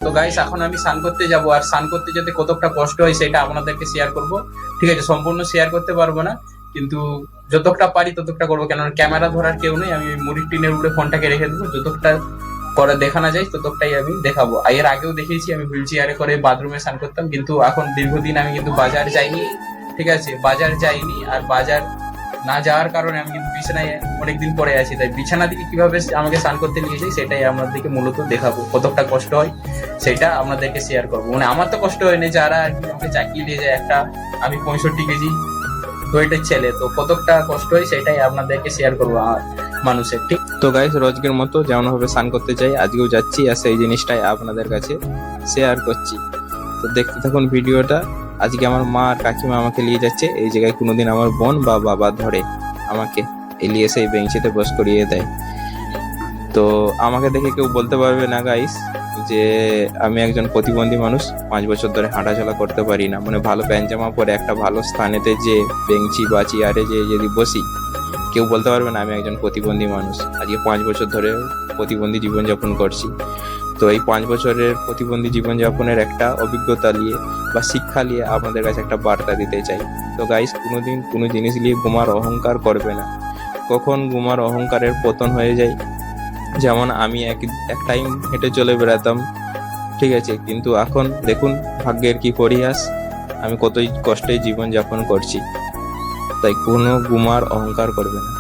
তো গাইস এখন আমি স্নান করতে যাব, আর স্নান করতে যেতে কতটা কষ্ট হয় সেটা আপনাদেরকে শেয়ার করব। ঠিক আছে, সম্পূর্ণ শেয়ার করতে পারবো না, কিন্তু যতটা পারি ততটা করবো, কেননা ক্যামেরা ধরার কেউ নেই। আমি মুড়ির টিনের উপরে ফোনটাকে রেখে দেবো, যতটা করে দেখানো যায় ততটাই আমি দেখাবো। এর আগেও দেখিয়েছি আমি হুইল চেয়ারে করে বাথরুমে স্নান করতাম, কিন্তু এখন দীর্ঘদিন আমি কিন্তু বাজার যাইনি। ঠিক আছে, বাজার যাইনি, আর বাজার না যাওয়ার কারণে আমি কিন্তু বিছানায় অনেকদিন পরে আছি। তাই বিছানা থেকে কিভাবে আমাকে স্নান করতে নিয়ে যাই সেটাই আপনাদেরকে মূলত দেখাবো। কতটা কষ্ট হয় সেটা আপনাদেরকে শেয়ার করবো। মানে আমার তো কষ্ট হয়নি, যারা আর কি আমাকে চাকিয়ে দিয়ে যায়, একটা আমি 65 কেজি ওয়েটের ছেলে, তো কতটা কষ্ট হয় সেটাই আপনাদেরকে শেয়ার করবো আমার মানুষের। ঠিক তো গাইস, রোজকের মতো যেমন ভাবে স্নান করতে চাই আজকেও যাচ্ছি, আর সেই জিনিসটাই আপনাদের কাছে শেয়ার করছি। তো দেখতে থাকুন ভিডিওটা। আজকে আমার মা আর কাকিমা আমাকে নিয়ে যাচ্ছে এই জায়গায়। কোনোদিন আমার বোন বা বাবা ধরে আমাকে এলিয়ে সেই বেঞ্চিতে বস করিয়ে দেয়। তো আমাকে দেখে কেউ বলতে পারবে না গাইস যে আমি একজন প্রতিবন্ধী মানুষ, 5 বছর ধরে হাঁটাচলা করতে পারি না। মানে ভালো প্যান্ট জামা পরে একটা ভালো স্থানেতে যে বেঞ্চি বা চেয়ারে যে যদি বসি, কেউ বলতে পারবে না আমি একজন প্রতিবন্ধী মানুষ। আজকে 5 বছর ধরে প্রতিবন্ধী জীবনযাপন করছি। তো এই 5 বছরের প্রতিবন্ধী জীবনযাপনের একটা অভিজ্ঞতা নিয়ে বা শিক্ষা নিয়ে আপনাদের কাছে একটা বার্তা দিতে চাই। তো গাইস, কোনোদিন কোনো জিনিস নিয়ে গুমার অহংকার করবে না। কখন গুমার অহংকারের পতন হয়ে যায়, যেমন আমি এক টাইম হেঁটে চলে বেড়াতাম, ঠিক আছে, কিন্তু এখন দেখুন ভাগ্যের কি পরিহাস, আমি কতই কষ্টে জীবনযাপন করছি। তাই কোনো গুমার অহংকার করবে না।